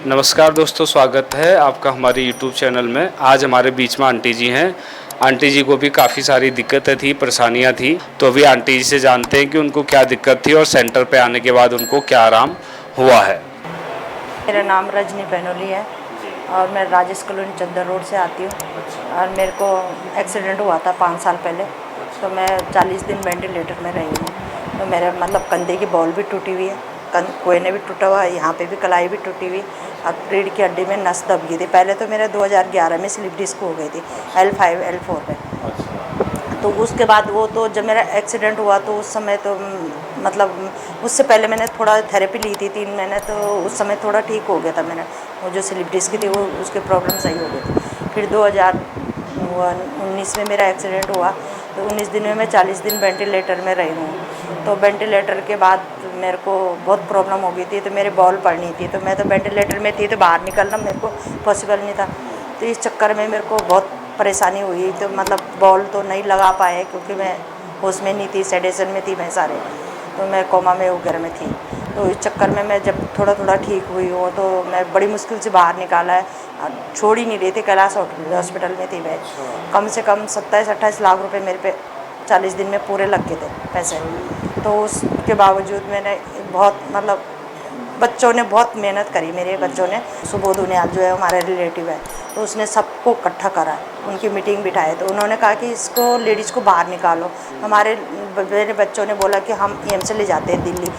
नमस्कार दोस्तों, स्वागत है आपका हमारे YouTube चैनल में। आज हमारे बीच में आंटी जी हैं। आंटी जी को भी काफ़ी सारी दिक्कतें थी, परेशानियां थी, तो अभी आंटी जी से जानते हैं कि उनको क्या दिक्कत थी और सेंटर पे आने के बाद उनको क्या आराम हुआ है। मेरा नाम रजनी बेनोली है और मैं राजेश कॉलोनी चंदर रोड से आती हूँ। और मेरे को एक्सीडेंट हुआ था 5 साल पहले, तो मैं 40 दिन वेंटिलेटर में रही हूँ। तो मेरे मतलब कंधे की बॉल भी टूटी हुई है, कोयने भी टूटा हुआ है, यहाँ पे भी कलाई भी टूटी हुई, और रीढ़ की हड्डी में नस दब गई थी। पहले तो मेरे 2011 में स्लिप डिस्क हो गई थी L5 L4 पे। तो उसके बाद वो तो जब मेरा एक्सीडेंट हुआ तो उस समय तो मतलब उससे पहले मैंने थोड़ा थेरेपी ली थी 3 महीने, तो उस समय थोड़ा ठीक हो गया था मेरा। वो जो स्लिप डिस्क थी वो उसके प्रॉब्लम सही हो गई थी। फिर 2019 में मेरा एक्सीडेंट हुआ, तो 19 दिन में मैं 40 दिन वेंटिलेटर में रही हूँ। तो वेंटिलेटर के बाद मेरे को बहुत प्रॉब्लम हो गई थी, तो मेरे बॉल पड़नी थी, तो मैं तो वेंटिलेटर में थी, तो बाहर निकलना मेरे को पॉसिबल नहीं था। तो इस चक्कर में मेरे को बहुत परेशानी हुई। तो मतलब बॉल तो नहीं लगा पाए क्योंकि मैं होश में नहीं थी, सेडेशन में थी मैं सारे, तो मैं कोमा में वगैरह में थी। तो इस चक्कर में मैं जब थोड़ा थोड़ा ठीक हुई हूँ, तो मैं बड़ी मुश्किल से बाहर निकाला है। छोड़ ही नहीं रही थी, कैलाश हॉस्पिटल में थी मैं। कम से कम 27-28 लाख रुपए मेरे पे 40 दिन में पूरे लग गए थे पैसे। तो उसके बावजूद मैंने बहुत मतलब बच्चों ने बहुत मेहनत करी, मेरे बच्चों ने। सुबोध उनियाल जो है हमारा रिलेटिव है, तो उसने सबको इकट्ठा करा, उनकी मीटिंग बिठाए, तो उन्होंने कहा कि इसको लेडीज़ को बाहर निकालो। मेरे बच्चों ने बोला कि हम एम्स ले जाते हैं दिल्ली,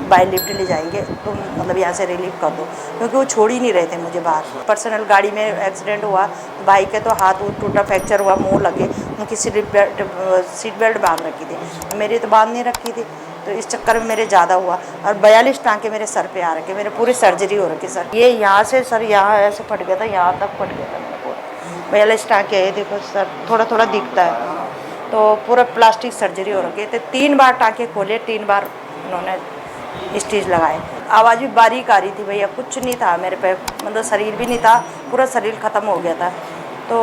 बाय लिफ्ट ले जाएंगे, तुम मतलब यहाँ से रिलीव कर दो, क्योंकि वो छोड़ ही नहीं रहे थे मुझे बाहर। पर्सनल गाड़ी में एक्सीडेंट हुआ, भाई के तो हाथ टूटा, फ्रैक्चर हुआ, मुँह लगे, उनकी सीट बेल्ट बांध रखी थी, मेरी तो बांध नहीं रखी थी। तो इस चक्कर में मेरे ज़्यादा हुआ, और 42 टाँके मेरे सर पे आ रखे, मेरे पूरी सर्जरी हो रखी सर। ये यहाँ से सर यहाँ ऐसे फट गया था, यहाँ तक फट गया था मेरा पूरा। 42 टाँके है, देखो सर थोड़ा थोड़ा दिखता है। तो पूरा प्लास्टिक सर्जरी हो रखी है। तो 3 बार टाँके खोले, 3 बार उन्होंने स्टिच लगाए। आवाज़ भी बारीक आ रही थी भैया, कुछ नहीं था मेरे पे, मतलब शरीर भी नहीं था, पूरा शरीर ख़त्म हो गया था। तो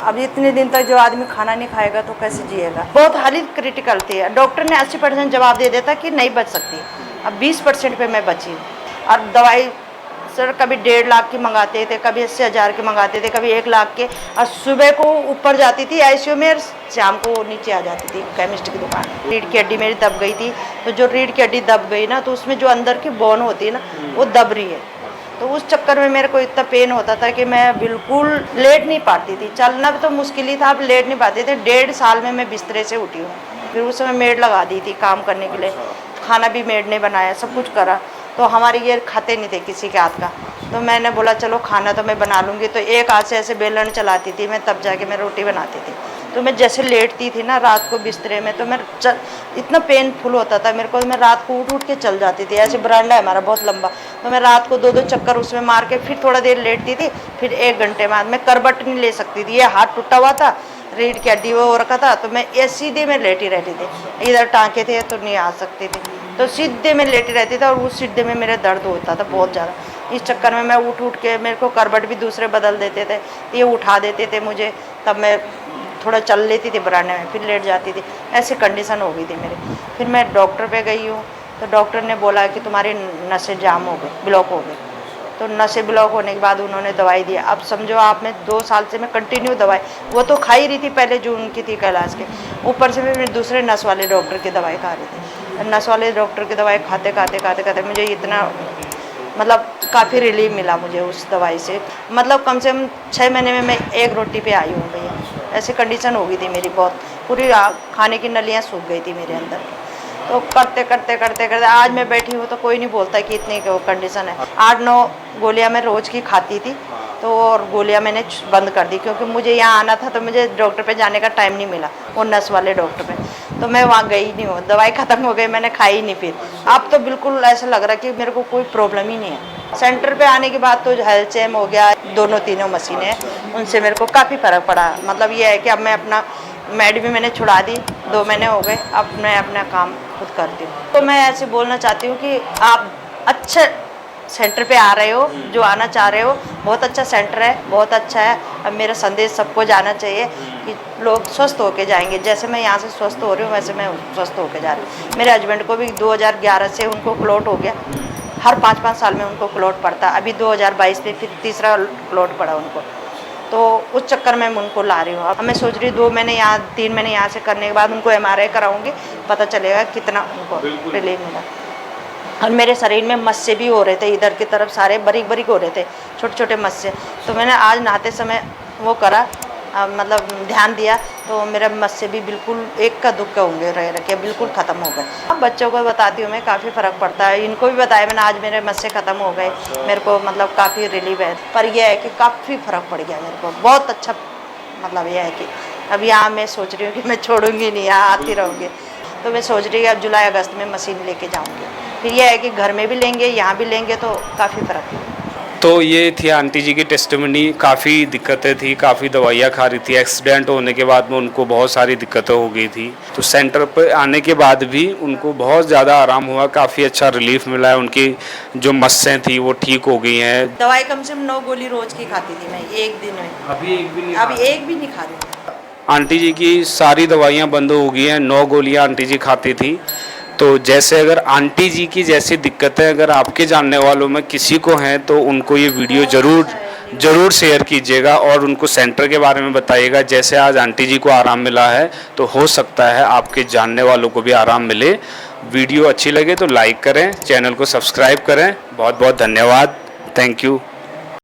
अब इतने दिन तक जो आदमी खाना नहीं खाएगा तो कैसे जिएगा। बहुत हालत क्रिटिकल थी। डॉक्टर ने 80% जवाब दे देता कि नहीं बच सकती, अब 20% पे मैं बची। और दवाई सर कभी 1.5 लाख की मंगाते थे, कभी 80,000 की मंगाते थे, कभी 1 लाख के। और सुबह को ऊपर जाती थी ICU में, और शाम को नीचे आ जाती थी केमिस्ट की दुकान। रीढ़ की हड्डी मेरी दब गई थी, तो जो रीढ़ की हड्डी दब गई ना, तो उसमें जो अंदर की बोन होती है ना, वो दब रही है। तो उस चक्कर में मेरे को इतना पेन होता था कि मैं बिल्कुल लेट नहीं पाती थी। चलना भी तो मुश्किल ही था, अब लेट नहीं पाती थी। 1.5 साल में मैं बिस्तरे से उठी हूँ। फिर उस समय मेड लगा दी थी काम करने के लिए, खाना भी मेड ने बनाया, सब कुछ करा। तो हमारे ये खाते नहीं थे किसी के हाथ का, तो मैंने बोला चलो खाना तो मैं बना लूँगी। तो एक हाथ से ऐसे बेलन चलाती थी मैं, तब जाके मैं रोटी बनाती थी। तो मैं जैसे लेटती थी ना रात को बिस्तरे में, तो मैं इतना पेनफुल होता था मेरे को, मैं रात को उठ के चल जाती थी। ऐसे बरामदा है हमारा बहुत लंबा, तो मैं रात को 2-2 चक्कर उसमें मार के फिर थोड़ा देर लेटती थी। फिर 1 घंटे बाद मैं करबट नहीं ले सकती थी, ये हाथ टूटा हुआ था, रीढ़ की हड्डी वो हो रखा था, तो मैं ये सीधे में लेटी रहती थी। इधर टाँके थे तो नहीं आ सकती थी, तो सीधे में लेटी रहती थी, और उस सीधे में मेरे दर्द होता था बहुत ज़्यादा। इस चक्कर में मैं उठ के, मेरे को करबट भी दूसरे बदल देते थे, ये उठा देते थे मुझे, तब मैं थोड़ा चल लेती थी बरामदे में, फिर लेट जाती थी। ऐसी कंडीशन हो गई थी मेरी। फिर मैं डॉक्टर पे गई हूँ, तो डॉक्टर ने बोला कि तुम्हारी नसें जाम हो गई, ब्लॉक हो गई। तो नसें ब्लॉक होने के बाद उन्होंने दवाई दी। अब समझो आप, मैं 2 साल से मैं कंटिन्यू दवाई, वो तो खा ही रही थी पहले जो उनकी थी कैलाश के, ऊपर से मैं दूसरे नस वाले डॉक्टर की दवाई खा रही थी। नस वाले डॉक्टर की दवाई खाते खाते मुझे इतना मतलब काफ़ी रिलीफ मिला मुझे उस दवाई से। मतलब कम से कम 6 महीने में मैं 1 रोटी पे आई हूँ भैया। ऐसी कंडीशन हो गई थी मेरी, बहुत पूरी खाने की नलियाँ सूख गई थी मेरे अंदर। तो करते आज मैं बैठी हूँ तो कोई नहीं बोलता कि इतनी कंडीशन है। 8-9 गोलियाँ मैं रोज़ की खाती थी, तो और गोलियाँ मैंने बंद कर दी, क्योंकि मुझे यहाँ आना था, तो मुझे डॉक्टर पे जाने का टाइम नहीं मिला, वो नस वाले डॉक्टर पे। तो मैं वहाँ गई नहीं हूँ, दवाई ख़त्म हो गई, मैंने खाई नहीं फिर। अब तो बिल्कुल ऐसा लग रहा है कि मेरे को कोई प्रॉब्लम ही नहीं है। सेंटर पे आने के बाद तो हेल्थ चेम हो गया, 2-3 मशीनें, उनसे मेरे को काफ़ी फ़र्क पड़ा। मतलब ये है कि अब मैं अपना मेड भी मैंने छुड़ा दी, 2 महीने हो गए, अब मैं अपना काम खुद करती हूँ। तो मैं ऐसे बोलना चाहती हूँ कि आप अच्छे सेंटर पे आ रहे हो, जो आना चाह रहे हो, बहुत अच्छा सेंटर है, बहुत अच्छा है। अब मेरा संदेश सबको जाना चाहिए कि लोग स्वस्थ होके जाएंगे। जैसे मैं यहाँ से स्वस्थ हो रही हूँ, वैसे मैं स्वस्थ होके जा रही हूँ। मेरे हस्बैंड को भी 2011 से उनको क्लोट हो गया, हर 5-5 साल में उनको क्लॉट पड़ता। अभी 2022 में फिर तीसरा क्लॉट पड़ा उनको, तो उस चक्कर में मैं उनको ला रही हूँ। अब मैं सोच रही हूँ 2 महीने यहाँ 3 महीने यहाँ से करने के बाद उनको MRI कराऊंगी, पता चलेगा कितना उनको रिलीफ मिला। और मेरे शरीर में मस्से भी हो रहे थे, इधर की तरफ सारे बारीक बारीक हो रहे थे, छोटे छोटे मस्से। तो मैंने आज नहाते समय वो करा, मतलब ध्यान दिया, तो मेरा मस्से भी बिल्कुल एक का दुख का होंगे रह रखे बिल्कुल ख़त्म हो गए। अब बच्चों को बताती हूँ मैं, काफ़ी फ़र्क पड़ता है। इनको भी बताया मैंने, आज मेरे मस्से ख़त्म हो गए, मेरे को मतलब काफ़ी रिलीफ है। पर यह है कि काफ़ी फ़र्क पड़ गया मेरे को, बहुत अच्छा। मतलब यह है कि अब यहाँ मैं सोच रही हूँ कि मैं छोड़ूंगी नहीं, यहाँ आती रहूँगी। तो मैं सोच रही हूँ अब जुलाई अगस्त में मशीन लेके जाऊँगी। फिर यह है कि घर में भी लेंगे, यहाँ भी लेंगे, तो काफ़ी फ़र्क है। तो ये थी आंटी जी की टेस्टिमनी। काफ़ी दिक्कतें थी, काफ़ी दवाइयाँ खा रही थी। एक्सीडेंट होने के बाद में उनको बहुत सारी दिक्कतें हो गई थी। तो सेंटर पर आने के बाद भी उनको बहुत ज़्यादा आराम हुआ, काफ़ी अच्छा रिलीफ मिला है। उनकी जो मस्सें थी वो ठीक हो गई हैं। दवाई कम से कम 9 गोली रोज़ की खाती थी मैं एक दिन में, अभी एक भी नहीं अभी एक भी नहीं खा रही हूँ। आंटी जी की सारी दवाइयाँ बंद हो गई हैं। 9 गोलियाँ आंटी जी खाती थी। तो जैसे अगर आंटी जी की जैसी दिक्कतें अगर आपके जानने वालों में किसी को हैं तो उनको ये वीडियो ज़रूर शेयर कीजिएगा और उनको सेंटर के बारे में बताइएगा। जैसे आज आंटी जी को आराम मिला है तो हो सकता है आपके जानने वालों को भी आराम मिले। वीडियो अच्छी लगे तो लाइक करें, चैनल को सब्सक्राइब करें। बहुत बहुत धन्यवाद। Thank you.